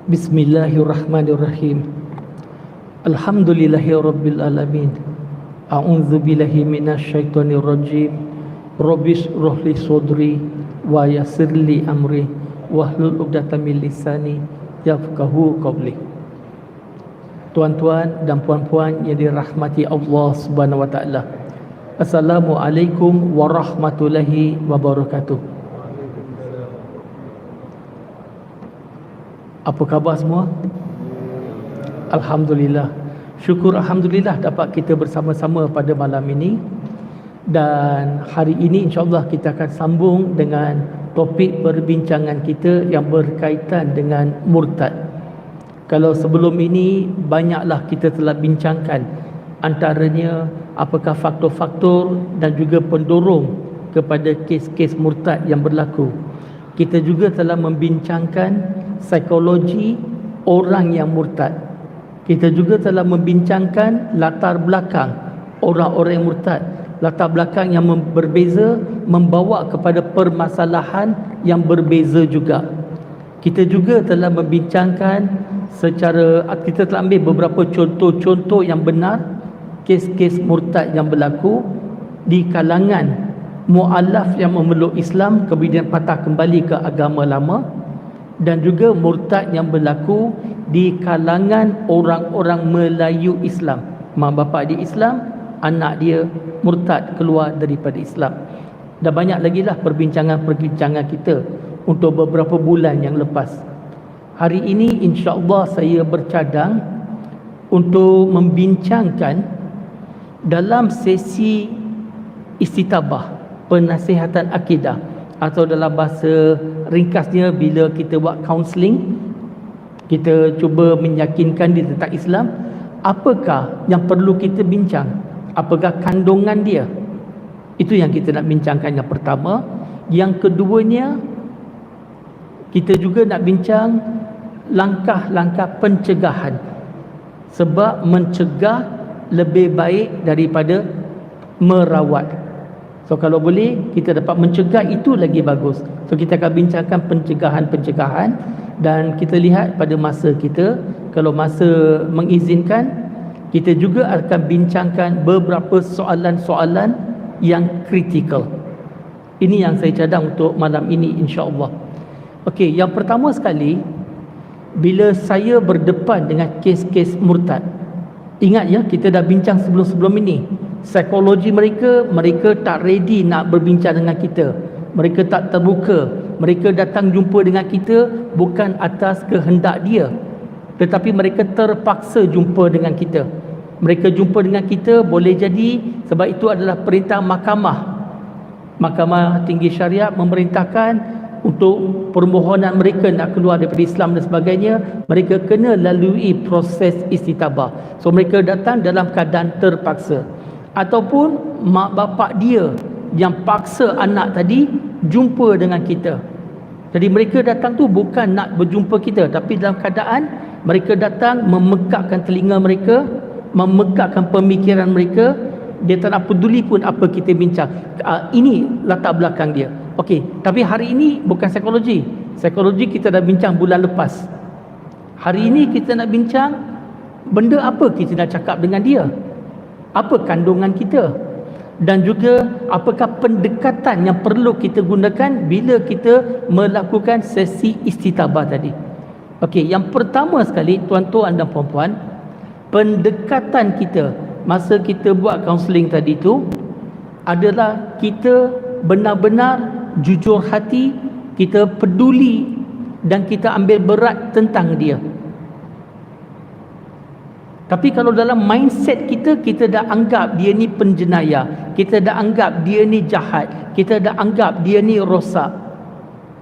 Bismillahirrahmanirrahim. Alhamdulillahirabbil alamin. A'udzu billahi minasyaitonir rajim. Rabbis rohli sodri wa yassirli amri wahlul 'uqdatam min lisani yafqahu qawli. Tuan-tuan dan puan-puan yang dirahmati Allah Subhanahu wa taala. Assalamualaikum warahmatullahi wabarakatuh. Apa khabar semua? Alhamdulillah. Syukur alhamdulillah dapat kita bersama-sama pada malam ini. Dan hari ini insya-Allah kita akan sambung dengan topik perbincangan kita yang berkaitan dengan murtad. Kalau sebelum ini banyaklah kita telah bincangkan antaranya apakah faktor-faktor dan juga pendorong kepada kes-kes murtad yang berlaku. Kita juga telah membincangkan psikologi orang yang murtad. Kita juga telah membincangkan latar belakang orang-orang yang murtad. Latar belakang yang berbeza membawa kepada permasalahan yang berbeza juga. Kita juga telah membincangkan kita telah ambil beberapa contoh-contoh yang benar kes-kes murtad yang berlaku di kalangan mu'alaf yang memeluk Islam kemudian patah kembali ke agama lama, dan juga murtad yang berlaku di kalangan orang-orang Melayu Islam. Mak bapak dia Islam, anak dia murtad keluar daripada Islam. Dan banyak lagi lah perbincangan-perbincangan kita untuk beberapa bulan yang lepas. Hari ini insya-Allah saya bercadang untuk membincangkan dalam sesi istitabah, penasihatan akidah, atau dalam bahasa ringkasnya bila kita buat counselling, kita cuba meyakinkan dia tentang Islam, apakah yang perlu kita bincang, apakah kandungan dia. Itu yang kita nak bincangkan yang pertama. Yang keduanya, kita juga nak bincang langkah-langkah pencegahan, sebab mencegah lebih baik daripada merawat. So kalau boleh kita dapat mencegah, itu lagi bagus. So kita akan bincangkan pencegahan-pencegahan, dan kita lihat pada masa kita, kalau masa mengizinkan, kita juga akan bincangkan beberapa soalan-soalan yang kritikal. Ini yang saya cadang untuk malam ini insya-Allah. Okey, yang pertama sekali, bila saya berdepan dengan kes-kes murtad, ingat ya, kita dah bincang sebelum-sebelum ini, psikologi mereka tak ready nak berbincang dengan kita. Mereka tak terbuka. Mereka datang jumpa dengan kita bukan atas kehendak dia, tetapi mereka terpaksa jumpa dengan kita. Mereka jumpa dengan kita boleh jadi sebab itu adalah perintah mahkamah. Mahkamah Tinggi Syariat memerintahkan untuk permohonan mereka nak keluar daripada Islam dan sebagainya, mereka kena lalui proses istitabah. So mereka datang dalam keadaan terpaksa, ataupun mak bapak dia yang paksa anak tadi jumpa dengan kita. Jadi mereka datang tu bukan nak berjumpa kita, tapi dalam keadaan mereka datang memekakkan telinga mereka, memekakkan pemikiran mereka. Dia tak nak peduli pun apa kita bincang. Ini latar belakang dia. Okey, tapi hari ini bukan psikologi. Psikologi kita dah bincang bulan lepas. Hari ini kita nak bincang benda apa kita nak cakap dengan dia. Apa kandungan kita? Dan juga apakah pendekatan yang perlu kita gunakan bila kita melakukan sesi istitabah tadi. Okey, yang pertama sekali tuan-tuan dan puan-puan, pendekatan kita masa kita buat kaunseling tadi tu adalah kita benar-benar jujur hati, kita peduli dan kita ambil berat tentang dia. Tapi kalau dalam mindset kita, kita dah anggap dia ni penjenayah, kita dah anggap dia ni jahat, kita dah anggap dia ni rosak,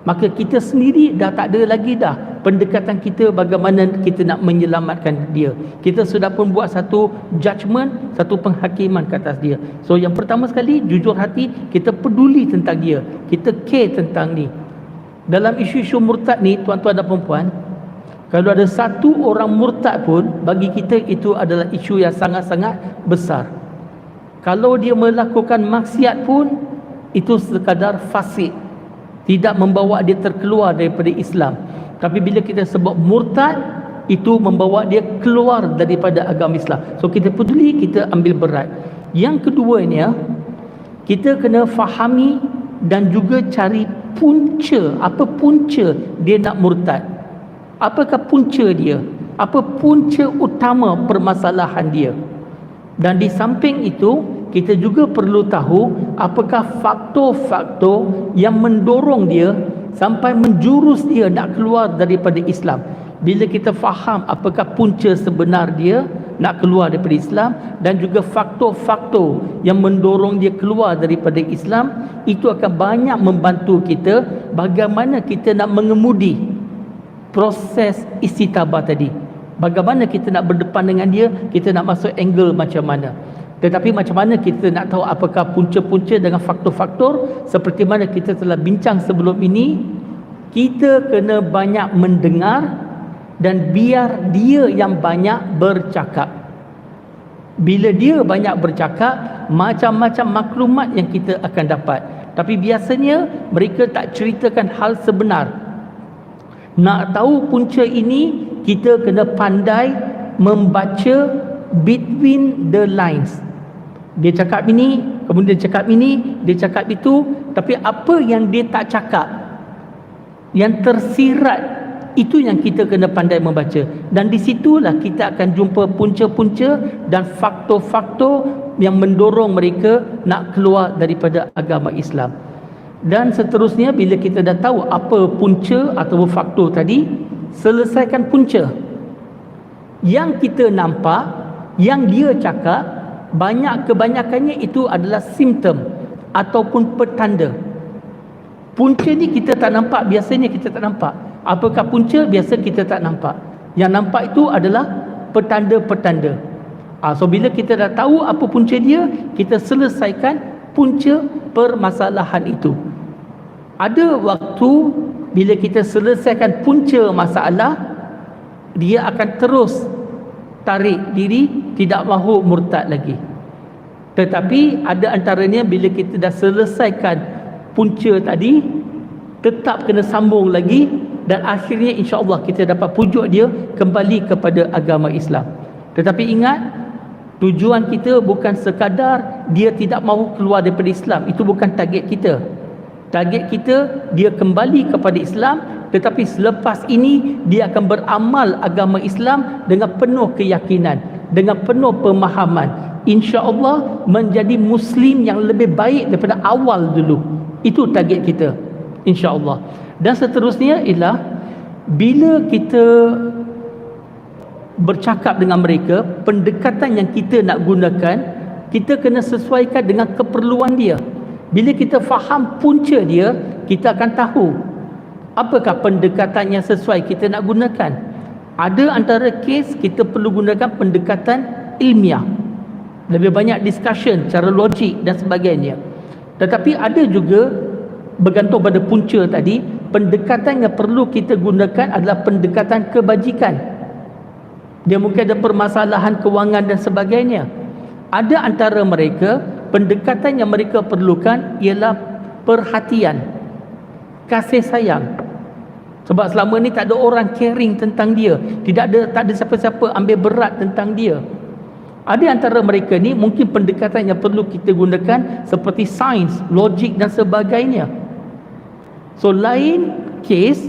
maka kita sendiri dah tak ada lagi dah pendekatan kita bagaimana kita nak menyelamatkan dia. Kita sudah pun buat satu judgement, satu penghakiman ke atas dia. So yang pertama sekali, jujur hati, kita peduli tentang dia, kita care tentang ni. Dalam isu-isu murtad ni tuan-tuan dan puan-puan, kalau ada satu orang murtad pun, bagi kita itu adalah isu yang sangat-sangat besar. Kalau dia melakukan maksiat pun, itu sekadar fasik, tidak membawa dia terkeluar daripada Islam. Tapi bila kita sebut murtad, itu membawa dia keluar daripada agama Islam. So kita peduli, kita ambil berat. Yang keduanya, kita kena fahami dan juga cari punca. Apa punca dia nak murtad? Apakah punca dia? Apa punca utama permasalahan dia? Dan di samping itu, kita juga perlu tahu apakah faktor-faktor yang mendorong dia sampai menjurus dia nak keluar daripada Islam. Bila kita faham apakah punca sebenar dia nak keluar daripada Islam, dan juga faktor-faktor yang mendorong dia keluar daripada Islam, itu akan banyak membantu kita bagaimana kita nak mengemudi proses istitabah tadi. Bagaimana kita nak berdepan dengan dia, kita nak masuk angle macam mana. Tetapi macam mana kita nak tahu apakah punca-punca dengan faktor-faktor, seperti mana kita telah bincang sebelum ini, kita kena banyak mendengar dan biar dia yang banyak bercakap. Bila dia banyak bercakap, macam-macam maklumat yang kita akan dapat. Tapi biasanya mereka tak ceritakan hal sebenar. Nak tahu punca ini, kita kena pandai membaca between the lines. Dia cakap ini, kemudian dia cakap ini, dia cakap itu, tapi apa yang dia tak cakap, yang tersirat, itu yang kita kena pandai membaca. Dan di situlah kita akan jumpa punca-punca dan faktor-faktor yang mendorong mereka nak keluar daripada agama Islam. Dan seterusnya, bila kita dah tahu apa punca atau faktor tadi, selesaikan punca. Yang kita nampak, yang dia cakap, kebanyakannya itu adalah simptom ataupun petanda. Punca ni kita tak nampak, biasanya kita tak nampak. Apakah punca? Biasa kita tak nampak. Yang nampak itu adalah petanda-petanda. So bila kita dah tahu apa punca dia, kita selesaikan punca permasalahan itu. Ada waktu bila kita selesaikan punca masalah, dia akan terus tarik diri, tidak mahu murtad lagi. Tetapi ada antaranya bila kita dah selesaikan punca tadi, tetap kena sambung lagi, dan akhirnya insya-Allah kita dapat pujuk dia kembali kepada agama Islam. Tetapi ingat, tujuan kita bukan sekadar dia tidak mahu keluar daripada Islam. Itu bukan target kita. Target kita, dia kembali kepada Islam, tetapi selepas ini dia akan beramal agama Islam dengan penuh keyakinan, dengan penuh pemahaman, insya-Allah menjadi Muslim yang lebih baik daripada awal dulu. Itu target kita, insya-Allah. Dan seterusnya ialah bila kita bercakap dengan mereka, pendekatan yang kita nak gunakan, kita kena sesuaikan dengan keperluan dia. Bila kita faham punca dia, kita akan tahu apakah pendekatan yang sesuai kita nak gunakan. Ada antara kes kita perlu gunakan pendekatan ilmiah, lebih banyak discussion cara logik dan sebagainya. Tetapi ada juga, bergantung pada punca tadi, pendekatan yang perlu kita gunakan adalah pendekatan kebajikan. Dia mungkin ada permasalahan kewangan dan sebagainya. Ada antara mereka, pendekatan yang mereka perlukan ialah perhatian, kasih sayang. Sebab selama ni tak ada orang caring tentang dia, tak ada siapa-siapa ambil berat tentang dia. Ada antara mereka ni mungkin pendekatan yang perlu kita gunakan seperti sains, logik dan sebagainya. So lain kes,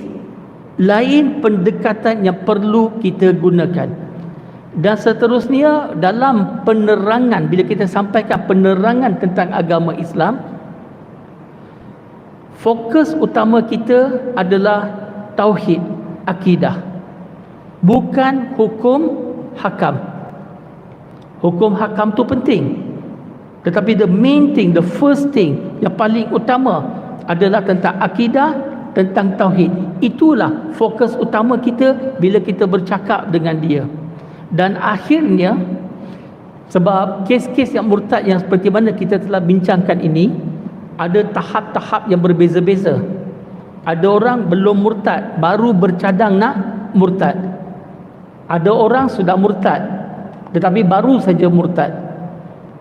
lain pendekatan yang perlu kita gunakan. Dan seterusnya, dalam penerangan, bila kita sampaikan penerangan tentang agama Islam, fokus utama kita adalah tauhid, akidah, bukan hukum hakam. Hukum hakam tu penting, tetapi the main thing, the first thing yang paling utama adalah tentang akidah, tentang tauhid. Itulah fokus utama kita bila kita bercakap dengan dia. Dan akhirnya, sebab kes-kes yang murtad yang seperti mana kita telah bincangkan ini, ada tahap-tahap yang berbeza-beza. Ada orang belum murtad, baru bercadang nak murtad. Ada orang sudah murtad, tetapi baru saja murtad.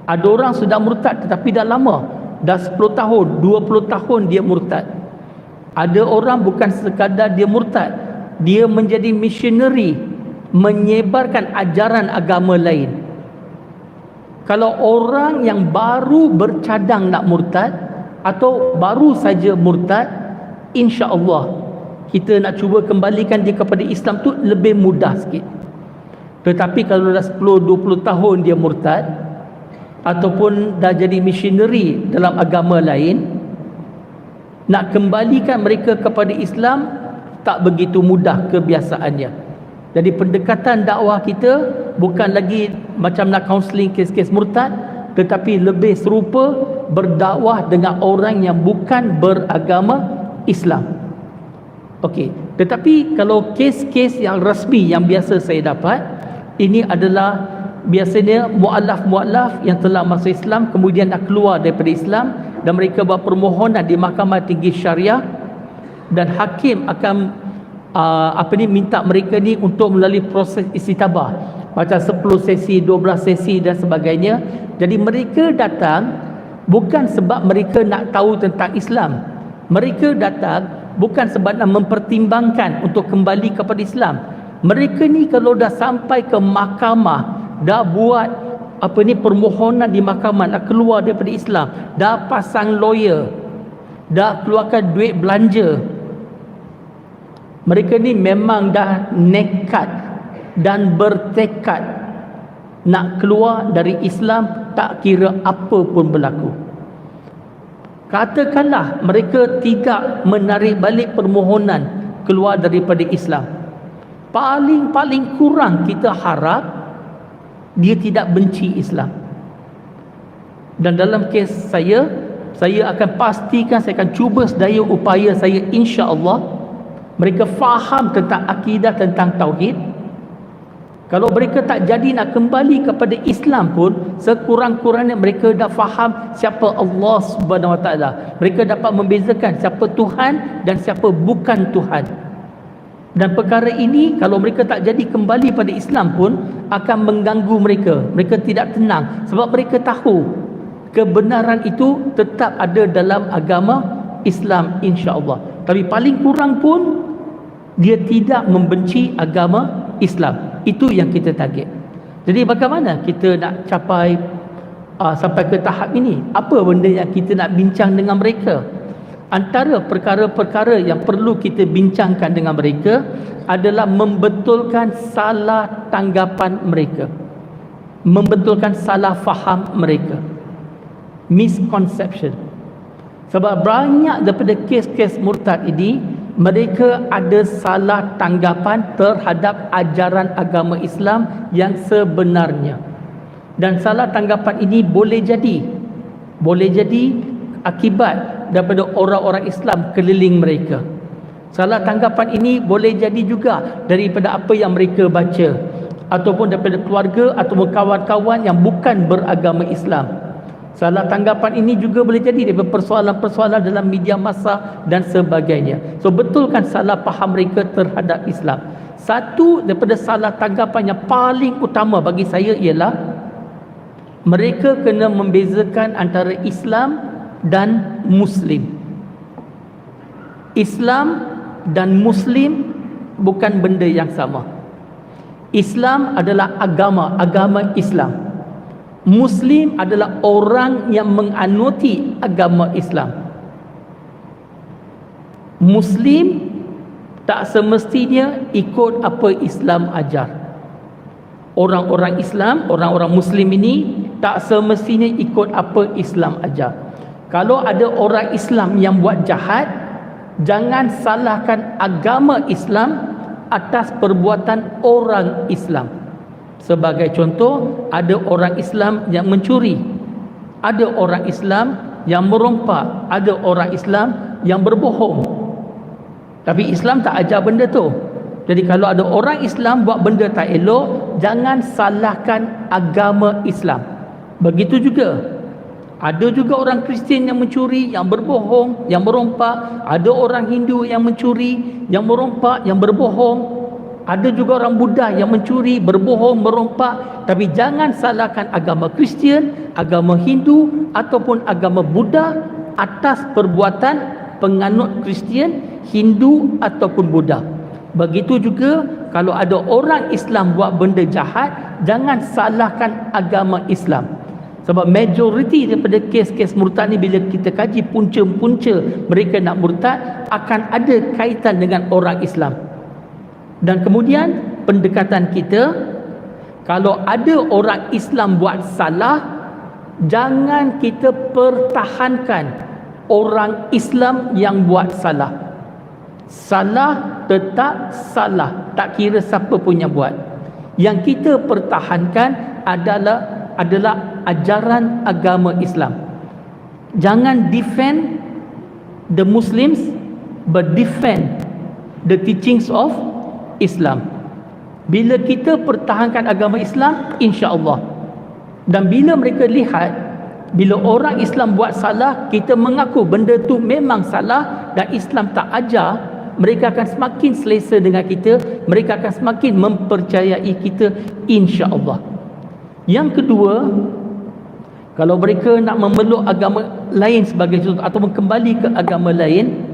Ada orang sudah murtad tetapi dah lama, dah 10 tahun, 20 tahun dia murtad. Ada orang bukan sekadar dia murtad, dia menjadi missionary, menyebarkan ajaran agama lain. Kalau orang yang baru bercadang nak murtad atau baru saja murtad, insya-Allah kita nak cuba kembalikan dia kepada Islam tu lebih mudah sikit. Tetapi kalau dah 10-20 tahun dia murtad ataupun dah jadi missionary dalam agama lain, nak kembalikan mereka kepada Islam tak begitu mudah kebiasaannya. Jadi pendekatan dakwah kita bukan lagi macam nak counselling kes-kes murtad, tetapi lebih serupa berdakwah dengan orang yang bukan beragama Islam. Okey, tetapi kalau kes-kes yang rasmi yang biasa saya dapat, ini adalah biasanya mu'allaf-mu'allaf yang telah masuk Islam kemudian nak keluar daripada Islam, dan mereka buat permohonan di Mahkamah Tinggi Syariah, dan hakim akan minta mereka ni untuk melalui proses istitabah macam 10 sesi, 12 sesi dan sebagainya. Jadi mereka datang bukan sebab mereka nak tahu tentang Islam, mereka datang bukan sebab nak mempertimbangkan untuk kembali kepada Islam. Mereka ni kalau dah sampai ke mahkamah, dah buat permohonan di mahkamah nak keluar daripada Islam, dah pasang lawyer, dah keluarkan duit belanja, mereka ni memang dah nekat dan bertekad nak keluar dari Islam, tak kira apa pun berlaku. Katakanlah mereka tidak menarik balik permohonan keluar daripada Islam, paling kurang kita harap dia tidak benci Islam. Dan dalam kes saya akan pastikan, saya akan cuba sedaya upaya saya, insya-Allah mereka faham tentang akidah, tentang tauhid. Kalau mereka tak jadi nak kembali kepada Islam pun, sekurang-kurangnya mereka dah faham siapa Allah Subhanahu Wa Taala. Mereka dapat membezakan siapa Tuhan dan siapa bukan Tuhan. Dan perkara ini kalau mereka tak jadi kembali pada Islam pun akan mengganggu mereka. Mereka tidak tenang sebab mereka tahu kebenaran itu tetap ada dalam agama Islam, insya-Allah. Tapi paling kurang pun dia tidak membenci agama Islam. Itu yang kita target. Jadi bagaimana kita nak capai sampai ke tahap ini? Apa benda yang kita nak bincang dengan mereka? Antara perkara-perkara yang perlu kita bincangkan dengan mereka adalah membetulkan salah tanggapan mereka, membetulkan salah faham mereka, misconception. Sebab banyak daripada kes-kes murtad ini, mereka ada salah tanggapan terhadap ajaran agama Islam yang sebenarnya. Dan salah tanggapan ini boleh jadi akibat daripada orang-orang Islam keliling mereka. Salah tanggapan ini boleh jadi juga daripada apa yang mereka baca, ataupun daripada keluarga ataupun kawan-kawan yang bukan beragama Islam. Salah tanggapan ini juga boleh jadi daripada persoalan-persoalan dalam media massa dan sebagainya. So betulkan salah faham mereka terhadap Islam. Satu daripada salah tanggapan yang paling utama bagi saya ialah mereka kena membezakan antara Islam dan Muslim. Islam dan Muslim bukan benda yang sama. Islam adalah agama Islam. Muslim adalah orang yang menganuti agama Islam. Muslim tak semestinya ikut apa Islam ajar. Orang-orang Islam, orang-orang Muslim ini tak semestinya ikut apa Islam ajar. Kalau ada orang Islam yang buat jahat, jangan salahkan agama Islam atas perbuatan orang Islam. Sebagai contoh, ada orang Islam yang mencuri, ada orang Islam yang merompak, ada orang Islam yang berbohong. Tapi Islam tak ajar benda tu. Jadi kalau ada orang Islam buat benda tak elok, jangan salahkan agama Islam. Begitu juga, ada juga orang Kristian yang mencuri, yang berbohong, yang merompak. Ada orang Hindu yang mencuri, yang merompak, yang berbohong. Ada juga orang Buddha yang mencuri, berbohong, merompak. Tapi jangan salahkan agama Kristian, agama Hindu ataupun agama Buddha atas perbuatan penganut Kristian, Hindu ataupun Buddha. Begitu juga kalau ada orang Islam buat benda jahat, jangan salahkan agama Islam. Sebab majoriti daripada kes-kes murtad ni, bila kita kaji punca-punca mereka nak murtad, akan ada kaitan dengan orang Islam. Dan kemudian pendekatan kita, kalau ada orang Islam buat salah, jangan kita pertahankan orang Islam yang buat salah. Salah tetap salah, tak kira siapa punya buat. Yang kita pertahankan adalah ajaran agama Islam. Jangan defend the Muslims, but defend the teachings of Islam. Bila kita pertahankan agama Islam, insya-Allah. Dan bila mereka lihat, bila orang Islam buat salah, kita mengaku benda tu memang salah dan Islam tak ajar, mereka akan semakin selesa dengan kita, mereka akan semakin mempercayai kita, insya-Allah. Yang kedua, kalau mereka nak memeluk agama lain sebagai contoh atau kembali ke agama lain,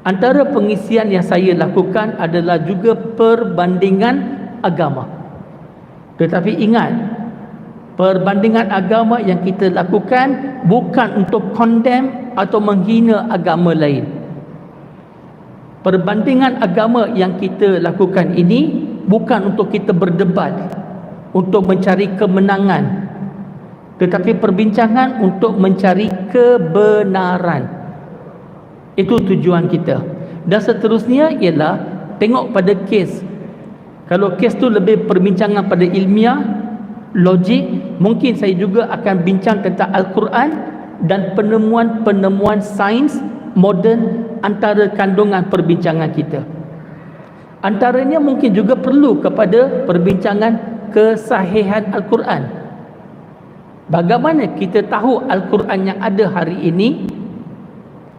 antara pengisian yang saya lakukan adalah juga perbandingan agama. Tetapi ingat, perbandingan agama yang kita lakukan bukan untuk condemn atau menghina agama lain. Perbandingan agama yang kita lakukan ini bukan untuk kita berdebat, untuk mencari kemenangan, tetapi perbincangan untuk mencari kebenaran. Itu tujuan kita. Dan seterusnya ialah tengok pada kes. Kalau kes tu lebih perbincangan pada ilmiah, logik, mungkin saya juga akan bincang tentang Al-Quran dan penemuan-penemuan sains moden antara kandungan perbincangan kita. Antaranya mungkin juga perlu kepada perbincangan kesahihan Al-Quran. Bagaimana kita tahu Al-Quran yang ada hari ini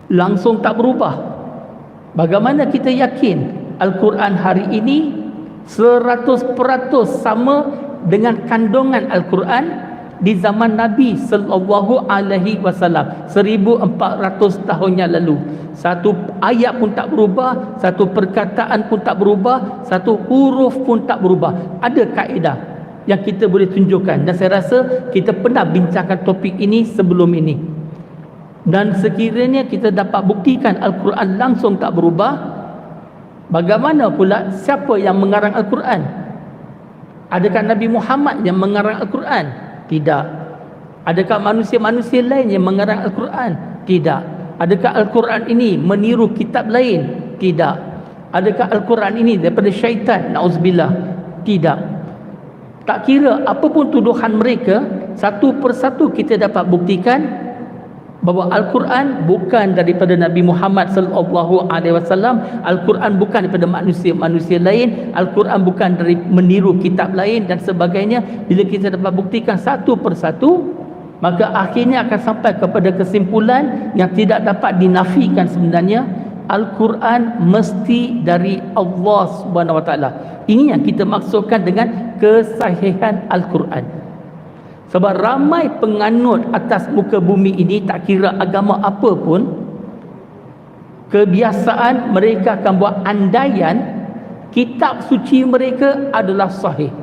langsung tak berubah? Bagaimana kita yakin Al-Quran hari ini 100% sama dengan kandungan Al-Quran di zaman Nabi sallallahu alaihi wasallam 1400 tahun yang lalu? Satu ayat pun tak berubah, satu perkataan pun tak berubah, satu huruf pun tak berubah. Ada kaedah yang kita boleh tunjukkan, dan saya rasa kita pernah bincangkan topik ini sebelum ini. Dan sekiranya kita dapat buktikan Al-Quran langsung tak berubah, bagaimana pula siapa yang mengarang Al-Quran? Adakah Nabi Muhammad yang mengarang Al-Quran? Tidak. Adakah manusia-manusia lain yang mengarang Al-Quran? Tidak. Adakah Al-Quran ini meniru kitab lain? Tidak. Adakah Al-Quran ini daripada syaitan? Na'udzubillah. Tidak. Tak kira apa pun tuduhan mereka, satu persatu kita dapat buktikan bahawa Al-Quran bukan daripada Nabi Muhammad sallallahu alaihi wasallam, Al-Quran bukan daripada manusia-manusia lain, Al-Quran bukan dari meniru kitab lain dan sebagainya. Bila kita dapat buktikan satu persatu, maka akhirnya akan sampai kepada kesimpulan yang tidak dapat dinafikan sebenarnya, Al-Quran mesti dari Allah Subhanahu Wa Taala. Ini yang kita maksudkan dengan kesahihan Al-Quran. Sebab ramai penganut atas muka bumi ini, tak kira agama apa pun, kebiasaan mereka akan buat andaian kitab suci mereka adalah sahih.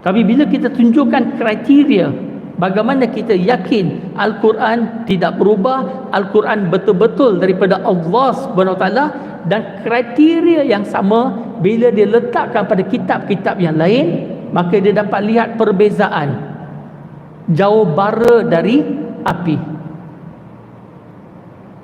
Tapi bila kita tunjukkan kriteria bagaimana kita yakin Al-Quran tidak berubah, Al-Quran betul-betul daripada Allah Subhanahu Wa Taala, dan kriteria yang sama bila dia letakkan pada kitab-kitab yang lain, maka dia dapat lihat perbezaan jauh bara dari api.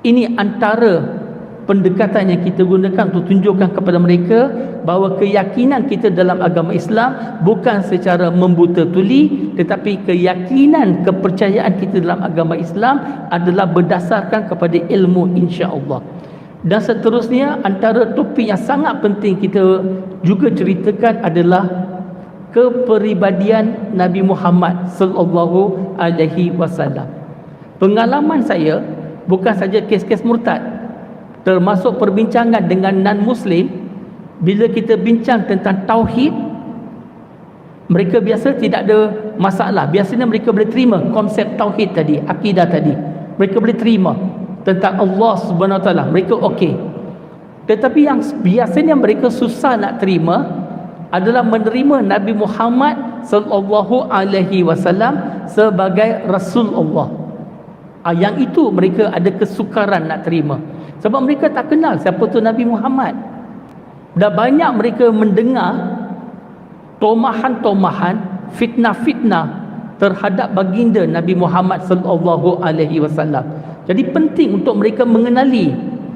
Ini antara pendekatan yang kita gunakan untuk tunjukkan kepada mereka bahawa keyakinan kita dalam agama Islam bukan secara membuta tuli, tetapi keyakinan, kepercayaan kita dalam agama Islam adalah berdasarkan kepada ilmu, insya-Allah. Dan seterusnya, antara topik yang sangat penting kita juga ceritakan adalah kepribadian Nabi Muhammad sallallahu alaihi wasallam. Pengalaman saya bukan saja kes-kes murtad, termasuk perbincangan dengan non-muslim. Bila kita bincang tentang tauhid, mereka biasa tidak ada masalah. Biasanya mereka boleh terima konsep tauhid tadi, akidah tadi. Mereka boleh terima tentang Allah Subhanahu Wa Taala. Mereka okey. Tetapi yang biasanya mereka susah nak terima adalah menerima Nabi Muhammad sallallahu alaihi wasallam sebagai Rasulullah. Yang itu mereka ada kesukaran nak terima. Sebab mereka tak kenal siapa tu Nabi Muhammad. Dah banyak mereka mendengar tomahan-tomahan, fitnah-fitnah terhadap baginda Nabi Muhammad sallallahu alaihi wasallam. Jadi penting untuk mereka mengenali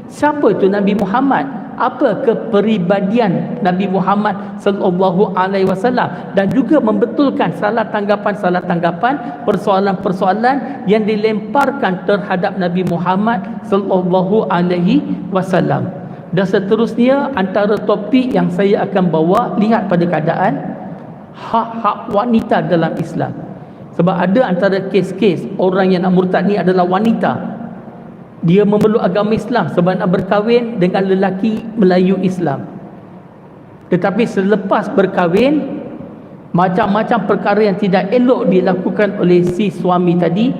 siapa itu Nabi Muhammad, apa kepribadian Nabi Muhammad sallallahu alaihi wasallam, dan juga membetulkan salah tanggapan, persoalan-persoalan yang dilemparkan terhadap Nabi Muhammad sallallahu alaihi wasallam. Dan seterusnya, antara topik yang saya akan bawa, lihat pada keadaan hak-hak wanita dalam Islam. Sebab ada antara kes-kes orang yang nak murtad ni adalah wanita. Dia memeluk agama Islam sebab nak berkahwin dengan lelaki Melayu Islam. Tetapi selepas berkahwin, macam-macam perkara yang tidak elok dilakukan oleh si suami tadi.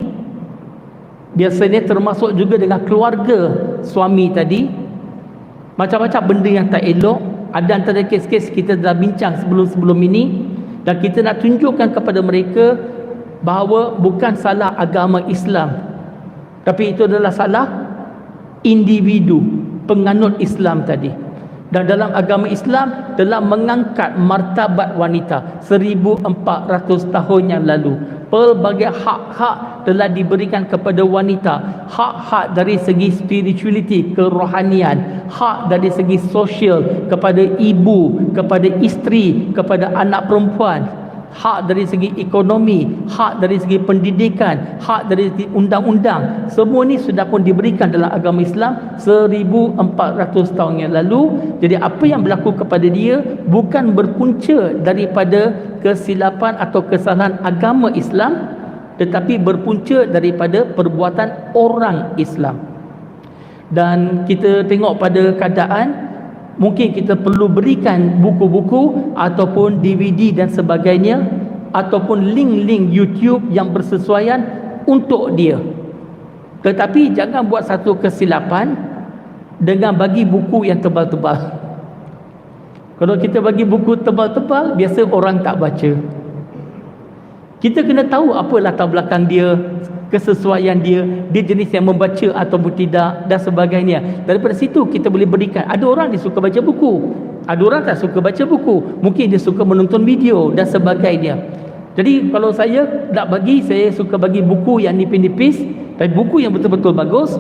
Biasanya termasuk juga dengan keluarga suami tadi. Macam-macam benda yang tak elok. Ada antara kes-kes kita dah bincang sebelum-sebelum ini, dan kita nak tunjukkan kepada mereka bahawa bukan salah agama Islam, tapi itu adalah salah individu penganut Islam tadi. Dan dalam agama Islam telah mengangkat martabat wanita 1400 tahun yang lalu. Pelbagai hak-hak telah diberikan kepada wanita. Hak-hak dari segi spirituality, kerohanian, hak dari segi sosial kepada ibu, kepada isteri, kepada anak perempuan, hak dari segi ekonomi, hak dari segi pendidikan, hak dari segi undang-undang. Semua ni sudah pun diberikan dalam agama Islam 1400 tahun yang lalu. Jadi apa yang berlaku kepada dia bukan berpunca daripada kesilapan atau kesalahan agama Islam, tetapi berpunca daripada perbuatan orang Islam. Dan kita tengok pada keadaan, mungkin kita perlu berikan buku-buku ataupun DVD dan sebagainya, ataupun link-link YouTube yang bersesuaian untuk dia. Tetapi jangan buat satu kesilapan dengan bagi buku yang tebal-tebal. Kalau kita bagi buku tebal-tebal, biasa orang tak baca. Kita kena tahu apa latar belakang dia, kesesuaian dia jenis yang membaca ataupun tidak, dan sebagainya. Daripada situ kita boleh berikan. Ada orang dia suka baca buku, ada orang tak suka baca buku, mungkin dia suka menonton video dan sebagainya. Jadi kalau saya nak bagi, saya suka bagi buku yang nipis-nipis, tapi buku yang betul-betul bagus,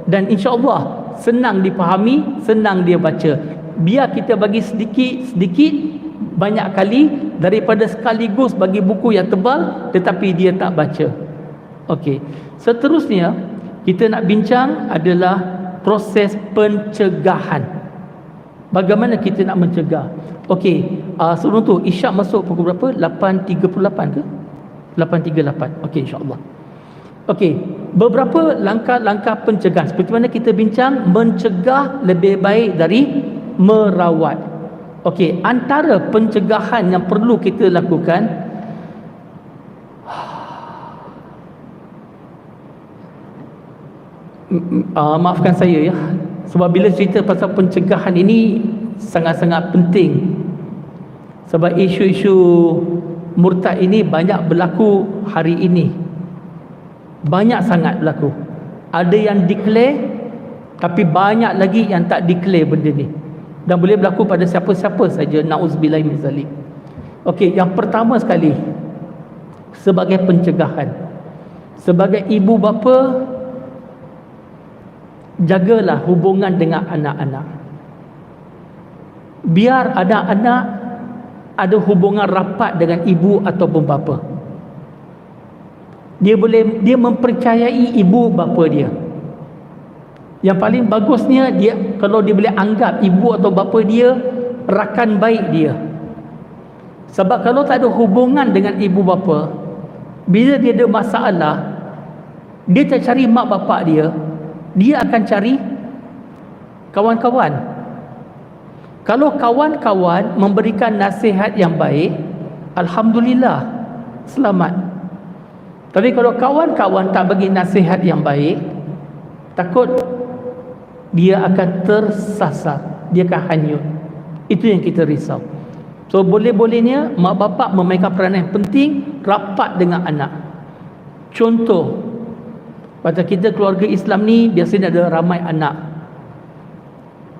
dan insya-Allah senang dipahami, senang dia baca. Biar kita bagi sedikit-sedikit banyak kali daripada sekaligus bagi buku yang tebal tetapi dia tak baca. Okey. Seterusnya kita nak bincang adalah proses pencegahan. Bagaimana kita nak mencegah? Okey, sebelum tu Isyak masuk pukul berapa? 8.38 ke? 8.38. Okey, insya-Allah. Okey, beberapa langkah-langkah pencegahan. Seperti mana kita bincang, mencegah lebih baik dari merawat. Okey, antara pencegahan yang perlu kita lakukan, maafkan saya ya, sebab bila cerita pasal pencegahan ini sangat-sangat penting. Sebab isu-isu murtad ini banyak berlaku hari ini. Banyak sangat berlaku. Ada yang declare, tapi banyak lagi yang tak declare benda ni. Dan boleh berlaku pada siapa-siapa saja. Na'udzubillah min zalik. Okey, yang pertama sekali, sebagai pencegahan, sebagai ibu bapa, jagalah hubungan dengan anak-anak. Biar anak-anak ada hubungan rapat dengan ibu ataupun bapa. Dia mempercayai ibu bapa dia. Yang paling bagusnya, dia kalau dia boleh anggap ibu atau bapa dia rakan baik dia. Sebab kalau tak ada hubungan dengan ibu bapa, bila dia ada masalah, dia tak cari mak bapak dia, dia akan cari kawan-kawan. Kalau kawan-kawan memberikan nasihat yang baik, alhamdulillah, selamat. Tapi kalau kawan-kawan tak bagi nasihat yang baik, takut dia akan tersasar, dia akan hanyut. Itu yang kita risau. So boleh-bolehnya mak bapak memainkan peranan yang penting, rapat dengan anak. Contoh, pada kita keluarga Islam ni biasanya ada ramai anak.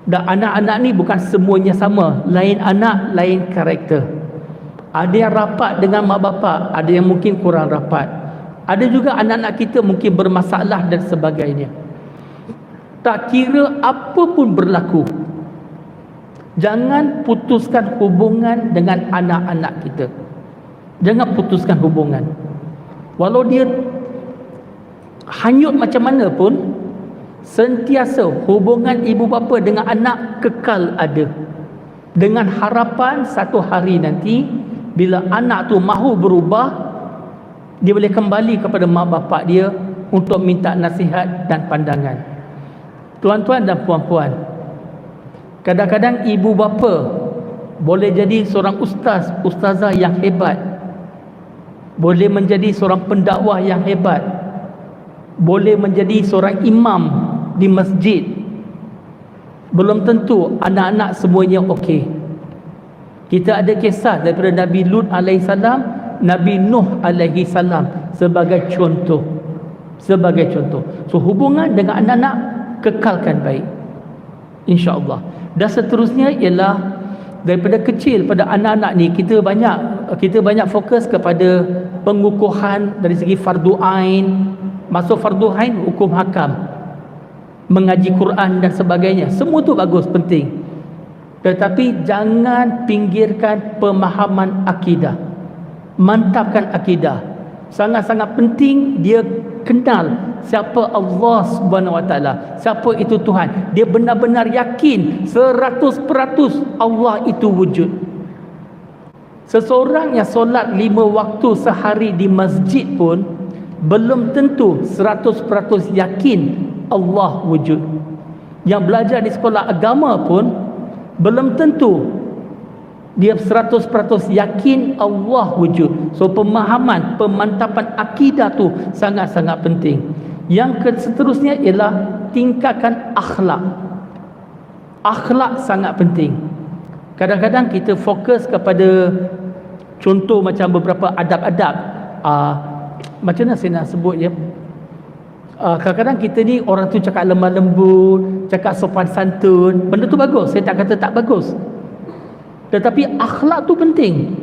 Dan anak-anak ni bukan semuanya sama, lain anak, lain karakter. Ada yang rapat dengan mak bapak, ada yang mungkin kurang rapat. Ada juga anak-anak kita mungkin bermasalah dan sebagainya. Tak kira apa pun berlaku, jangan putuskan hubungan dengan anak-anak kita. Jangan putuskan hubungan. Walau dia hanyut macam mana pun, sentiasa hubungan ibu bapa dengan anak kekal ada. Dengan harapan satu hari nanti bila anak tu mahu berubah, dia boleh kembali kepada mak bapak dia untuk minta nasihat dan pandangan. Tuan-tuan dan puan-puan, kadang-kadang ibu bapa boleh jadi seorang ustaz, ustazah yang hebat, boleh menjadi seorang pendakwah yang hebat, boleh menjadi seorang imam di masjid. Belum tentu anak-anak semuanya okey. Kita ada kisah daripada Nabi Lut alaihissalam, Nabi Nuh alaihissalam sebagai contoh. Sebagai contoh. So hubungan dengan anak-anak kekalkan baik, insya-Allah. Dan seterusnya ialah daripada kecil pada anak-anak ni kita banyak fokus kepada pengukuhan dari segi fardu ain. Masuk fardu ain, hukum hakam, mengaji Quran dan sebagainya. Semua tu bagus, penting. Tetapi jangan pinggirkan pemahaman akidah. Mantapkan akidah. Sangat-sangat penting dia kenal siapa Allah Subhanahu Wa Taala, siapa itu Tuhan. Dia benar-benar yakin 100% Allah itu wujud. Seseorang yang solat 5 waktu sehari di masjid pun belum tentu 100% yakin Allah wujud. Yang belajar di sekolah agama pun belum tentu dia 100% yakin Allah wujud. So pemahaman, pemantapan akidah tu sangat-sangat penting. Yang seterusnya ialah tingkatkan akhlak. Akhlak sangat penting. Kadang-kadang kita fokus kepada contoh macam beberapa adab-adab. Macam mana saya nak sebut ya? Kadang-kadang kita ni orang tu cakap lemah lembut, cakap sopan santun, benda tu bagus, saya tak kata tak bagus. Tetapi akhlak tu penting.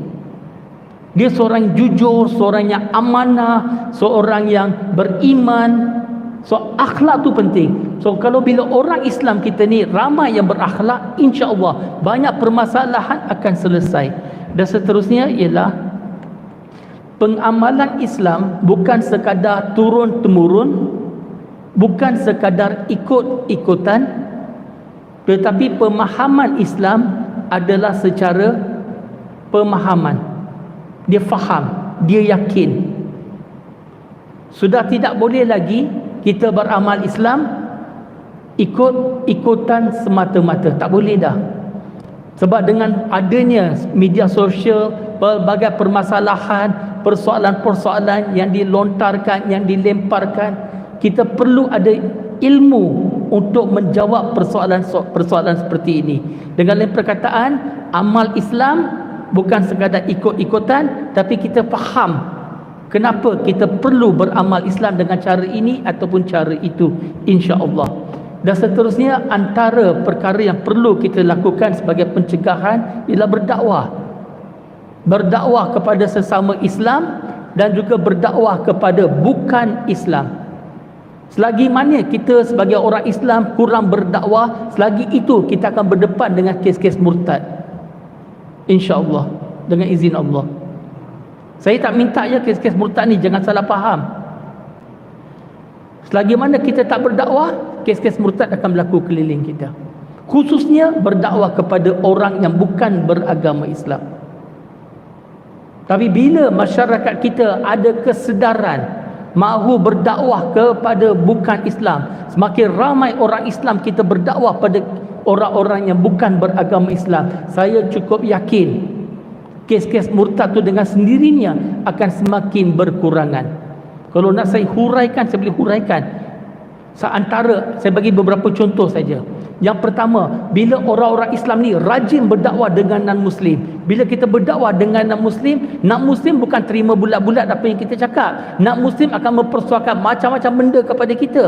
Dia seorang jujur, seorang yang amanah, seorang yang beriman. So akhlak tu penting. So kalau bila orang Islam kita ni ramai yang berakhlak, insya-Allah banyak permasalahan akan selesai. Dan seterusnya ialah pengamalan Islam bukan sekadar turun-temurun, bukan sekadar ikut-ikutan, tetapi pemahaman Islam adalah secara pemahaman. Dia faham, dia yakin. Sudah tidak boleh lagi kita beramal Islam ikut-ikutan semata-mata. Tak boleh dah. Sebab dengan adanya media sosial, pelbagai permasalahan, persoalan-persoalan yang dilontarkan, yang dilemparkan, kita perlu ada ilmu untuk menjawab persoalan seperti ini. Dengan lain perkataan, amal Islam bukan sekadar ikut-ikutan, tapi kita faham kenapa kita perlu beramal Islam dengan cara ini ataupun cara itu, insya-Allah. Dan seterusnya antara perkara yang perlu kita lakukan sebagai pencegahan ialah berdakwah. Berdakwah kepada sesama Islam dan juga berdakwah kepada bukan Islam. Selagi mana kita sebagai orang Islam kurang berdakwah, selagi itu kita akan berdepan dengan kes-kes murtad, insya-Allah, dengan izin Allah. Saya tak minta je kes-kes murtad ni jangan salah faham. Selagi mana kita tak berdakwah, kes-kes murtad akan berlaku keliling kita. Khususnya berdakwah kepada orang yang bukan beragama Islam. Tapi bila masyarakat kita ada kesedaran mahu berdakwah kepada bukan Islam, semakin ramai orang Islam kita berdakwah pada orang-orang yang bukan beragama Islam, saya cukup yakin kes-kes murtad tu dengan sendirinya akan semakin berkurangan. Kalau nak saya huraikan, saya boleh huraikan. Seantara, saya bagi beberapa contoh saja. Yang pertama, bila orang-orang Islam ni rajin berdakwah dengan non-Muslim. Bila kita berdakwah dengan non-Muslim, non-Muslim bukan terima bulat-bulat apa yang kita cakap. Non-Muslim akan mempersoalkan macam-macam benda kepada kita.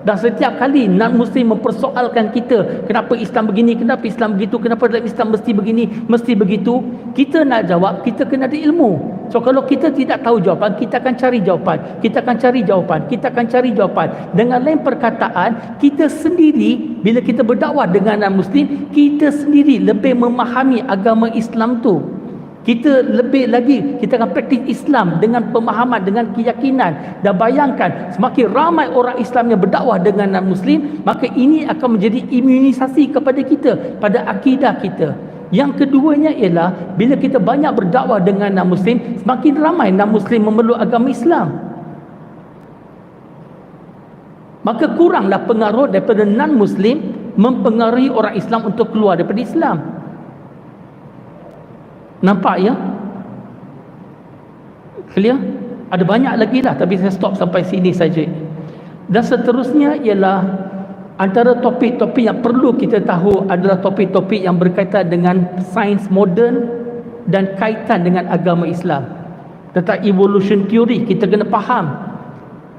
Dan setiap kali non-Muslim mempersoalkan kita, kenapa Islam begini, kenapa Islam begitu, kenapa dalam Islam mesti begini, mesti begitu, kita nak jawab, kita kena ada ilmu. So kalau kita tidak tahu jawapan, kita akan cari jawapan, kita akan cari jawapan, kita akan cari jawapan. Dengan lain perkataan, kita sendiri bila kita berdakwah dengan non-Muslim, kita sendiri lebih memahami agama Islam tu. Kita lebih lagi, kita akan praktis Islam dengan pemahaman, dengan keyakinan. Dan bayangkan, semakin ramai orang Islam yang berdakwah dengan non-Muslim, maka ini akan menjadi imunisasi kepada kita, pada akidah kita. Yang keduanya ialah, bila kita banyak berdakwah dengan non-Muslim, semakin ramai non-Muslim memeluk agama Islam. Maka kuranglah pengaruh daripada non-Muslim mempengaruhi orang Islam untuk keluar daripada Islam. Nampak ya? Clear? Ada banyak lagi lah, tapi saya stop sampai sini saja. Dan seterusnya ialah antara topik-topik yang perlu kita tahu adalah topik-topik yang berkaitan dengan sains moden dan kaitan dengan agama Islam. Tentang evolution theory, kita kena faham.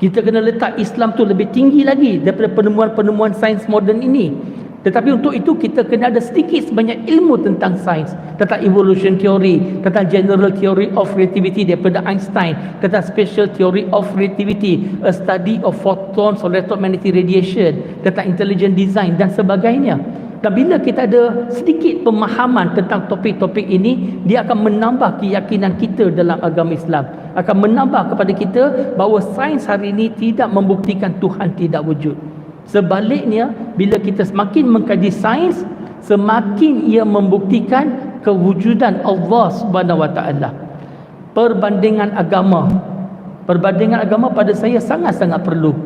Kita kena letak Islam tu lebih tinggi lagi daripada penemuan-penemuan sains moden ini. Tetapi untuk itu kita kena ada sedikit sebanyak ilmu tentang sains, tentang evolution theory, tentang general theory of relativity daripada Einstein, tentang special theory of relativity, a study of photons or electromagnetic radiation, tentang intelligent design dan sebagainya. Dan bila kita ada sedikit pemahaman tentang topik-topik ini, dia akan menambah keyakinan kita dalam agama Islam, akan menambah kepada kita bahawa sains hari ini tidak membuktikan Tuhan tidak wujud. Sebaliknya, bila kita semakin mengkaji sains, semakin ia membuktikan kewujudan Allah Subhanahu Wa Taala. Perbandingan agama pada saya sangat-sangat perlu.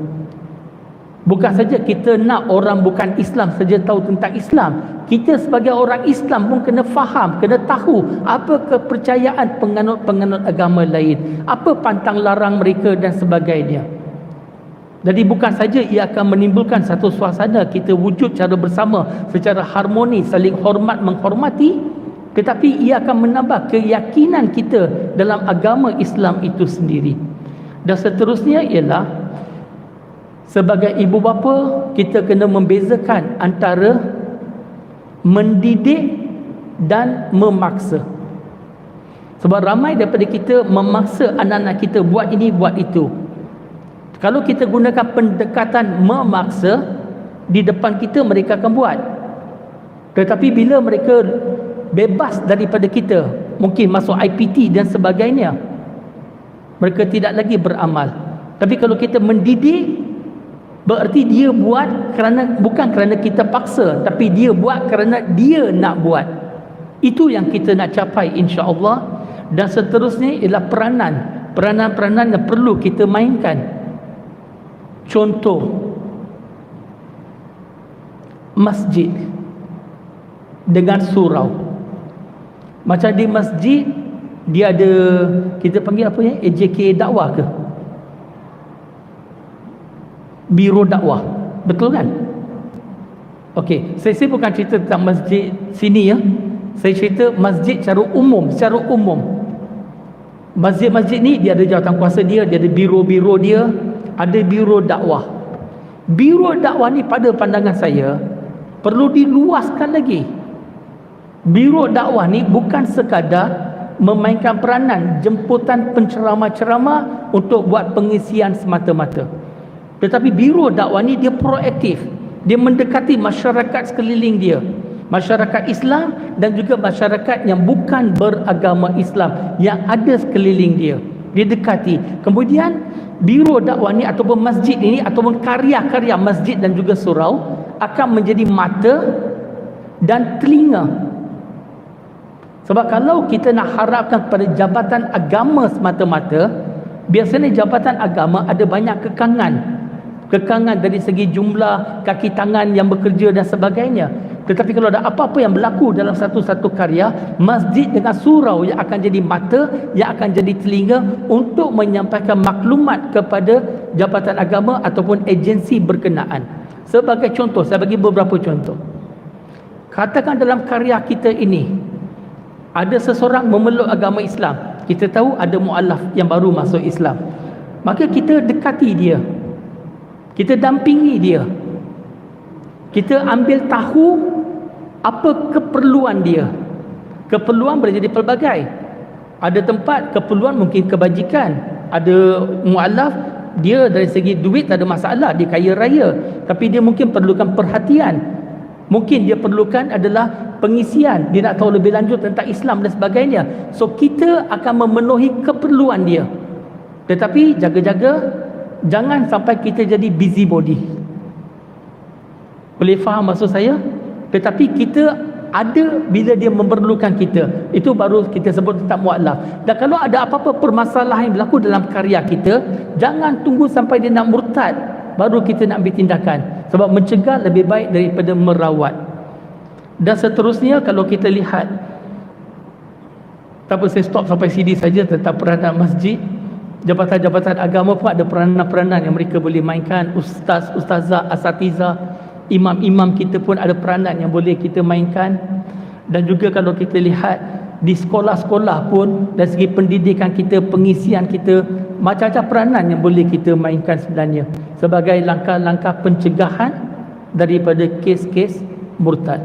Bukan saja kita nak orang bukan Islam saja tahu tentang Islam, kita sebagai orang Islam pun kena faham, kena tahu apa kepercayaan penganut-penganut agama lain, apa pantang larang mereka dan sebagainya. Jadi bukan saja ia akan menimbulkan satu suasana kita wujud secara bersama, secara harmoni, saling hormat menghormati, tetapi ia akan menambah keyakinan kita dalam agama Islam itu sendiri. Dan seterusnya ialah, sebagai ibu bapa, kita kena membezakan antara mendidik dan memaksa. Sebab ramai daripada kita memaksa anak-anak kita buat ini, buat itu. Kalau kita gunakan pendekatan memaksa, di depan kita mereka akan buat. Tetapi bila mereka bebas daripada kita, mungkin masuk IPT dan sebagainya, mereka tidak lagi beramal. Tapi kalau kita mendidik, berarti dia buat bukan kerana kita paksa, tapi dia buat kerana dia nak buat. Itu yang kita nak capai, insya-Allah. Dan seterusnya ialah peranan-peranan yang perlu kita mainkan. Contoh, masjid dengan surau. Macam di masjid, dia ada, kita panggil apa ya, AJK dakwah ke? Biro dakwah, betul kan? Okey, saya bukan cerita tentang masjid sini ya. Saya cerita masjid secara umum. Masjid-masjid ni dia ada jawatan kuasa dia, dia ada biro-biro dia, ada biro dakwah. Biro dakwah ni pada pandangan saya perlu diluaskan lagi. Biro dakwah ni bukan sekadar memainkan peranan jemputan penceramah-ceramah untuk buat pengisian semata-mata. Tetapi biro dakwah ni dia proaktif. Dia mendekati masyarakat sekeliling dia, masyarakat Islam dan juga masyarakat yang bukan beragama Islam yang ada sekeliling dia. Dia dekati. Kemudian biro dakwah ni ataupun masjid ini ataupun karya-karya masjid dan juga surau akan menjadi mata dan telinga. Sebab kalau kita nak harapkan pada jabatan agama semata-mata, biasanya jabatan agama ada banyak kekangan dari segi jumlah kaki tangan yang bekerja dan sebagainya. Tetapi kalau ada apa-apa yang berlaku dalam satu-satu karya, masjid dengan surau yang akan jadi mata, yang akan jadi telinga untuk menyampaikan maklumat kepada jabatan agama ataupun agensi berkenaan. Sebagai contoh, saya bagi beberapa contoh. Katakan dalam karya kita ini ada seseorang memeluk agama Islam, kita tahu ada mu'alaf yang baru masuk Islam, maka kita dekati dia, kita dampingi dia, kita ambil tahu apa keperluan dia. Keperluan boleh jadi pelbagai. Ada tempat keperluan mungkin kebajikan, ada mu'alaf dia dari segi duit tak ada masalah, dia kaya raya, tapi dia mungkin perlukan perhatian, mungkin dia perlukan adalah pengisian, dia nak tahu lebih lanjut tentang Islam dan sebagainya. So kita akan memenuhi keperluan dia, tetapi jaga-jaga jangan sampai kita jadi busybody. Boleh faham maksud saya? Tetapi kita ada bila dia memerlukan kita, itu baru kita sebut tentang mu'alaf. Dan kalau ada apa-apa permasalahan yang berlaku dalam karya kita, jangan tunggu sampai dia nak murtad baru kita nak ambil tindakan, sebab mencegah lebih baik daripada merawat. Dan seterusnya, kalau kita lihat, tak apa saya stop sampai sini saja tentang peranan masjid. Jabatan-jabatan agama pun ada peranan-peranan yang mereka boleh mainkan. Ustaz, ustazah, asatizah, imam-imam kita pun ada peranan yang boleh kita mainkan. Dan juga kalau kita lihat di sekolah-sekolah pun, dari segi pendidikan kita, pengisian kita, macam-macam peranan yang boleh kita mainkan sebenarnya sebagai langkah-langkah pencegahan daripada kes-kes murtad.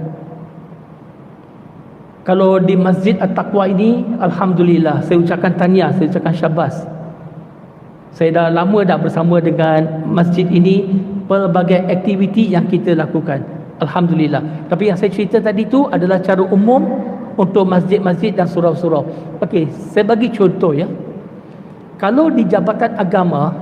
Kalau di Masjid At-Taqwa ini, alhamdulillah, saya ucapkan tahniah, saya ucapkan syabas. Saya dah lama dah bersama dengan masjid ini, pelbagai aktiviti yang kita lakukan, alhamdulillah. Tapi yang saya cerita tadi tu adalah cara umum untuk masjid-masjid dan surau-surau. Okey, saya bagi contoh ya. Kalau di jabatan agama,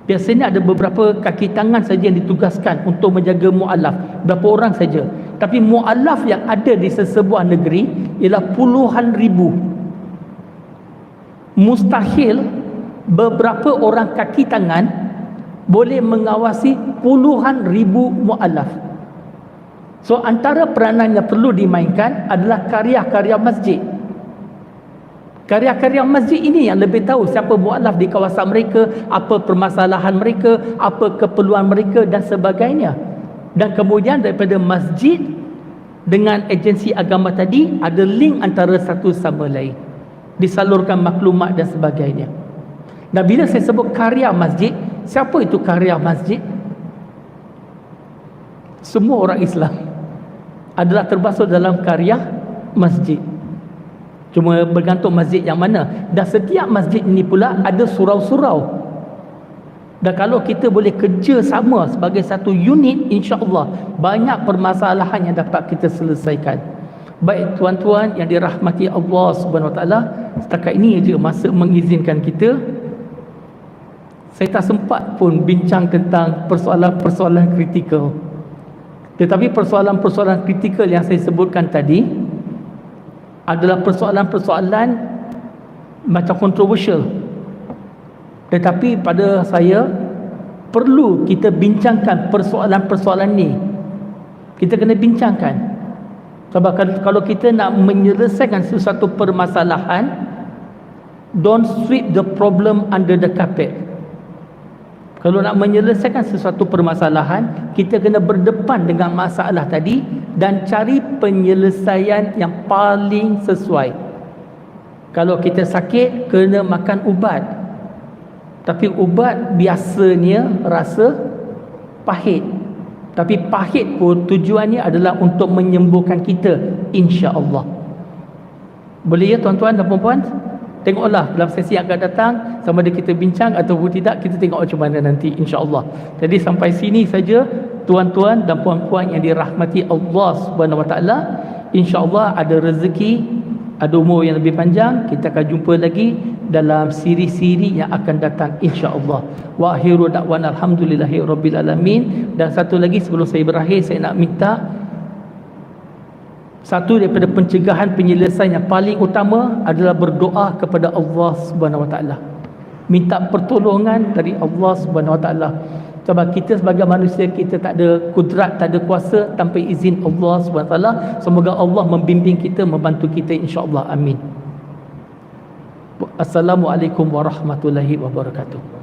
biasanya ada beberapa kaki tangan saja yang ditugaskan untuk menjaga mu'alaf, berapa orang saja. Tapi mu'alaf yang ada di sesebuah negeri ialah puluhan ribu. Mustahil beberapa orang kaki tangan boleh mengawasi puluhan ribu mu'alaf. So antara peranan yang perlu dimainkan adalah karya-karya masjid. Karya-karya masjid ini yang lebih tahu siapa mu'alaf di kawasan mereka, apa permasalahan mereka, apa keperluan mereka dan sebagainya. Dan kemudian daripada masjid dengan agensi agama tadi ada link antara satu sama lain, disalurkan maklumat dan sebagainya. Dan bila saya sebut karya masjid, siapa itu karya masjid? Semua orang Islam adalah termasuk dalam karya masjid. Cuma bergantung masjid yang mana. Dan setiap masjid ini pula ada surau-surau. Dan kalau kita boleh kerja sama sebagai satu unit, insya-Allah banyak permasalahan yang dapat kita selesaikan. Baik tuan-tuan yang dirahmati Allah Subhanahu Wa Taala, setakat ini aja masa mengizinkan kita. Saya tak sempat pun bincang tentang persoalan-persoalan kritikal. Tetapi persoalan-persoalan kritikal yang saya sebutkan tadi adalah persoalan-persoalan macam kontroversial. Tetapi pada saya perlu kita bincangkan persoalan-persoalan ni. Kita kena bincangkan. Sebab kalau kita nak menyelesaikan sesuatu permasalahan, don't sweep the problem under the carpet. Kalau nak menyelesaikan sesuatu permasalahan, kita kena berdepan dengan masalah tadi dan cari penyelesaian yang paling sesuai. Kalau kita sakit, kena makan ubat. Tapi ubat biasanya rasa pahit. Tapi pahit pun tujuannya adalah untuk menyembuhkan kita, insya-Allah. Boleh ya tuan-tuan dan puan-puan? Tengoklah dalam sesi yang akan datang, sama ada kita bincang ataupun tidak, kita tengok macam mana nanti, insya-Allah. Jadi sampai sini saja tuan-tuan dan puan-puan yang dirahmati Allah Subhanahu Wa Taala. Insya-Allah ada rezeki, ada umur yang lebih panjang, kita akan jumpa lagi dalam siri-siri yang akan datang, insya-Allah. Wa akhiru da'wana alhamdulillahirabbil alamin. Dan satu lagi sebelum saya berakhir, saya nak minta satu daripada pencegahan penyelesaian yang paling utama adalah berdoa kepada Allah Subhanahu Wa Taala. Minta pertolongan dari Allah Subhanahu Wa Taala. Sebab kita sebagai manusia, kita tak ada kudrat, tak ada kuasa tanpa izin Allah Subhanahu Wa Taala. Semoga Allah membimbing kita, membantu kita, insya-Allah. Amin. Assalamualaikum warahmatullahi wabarakatuh.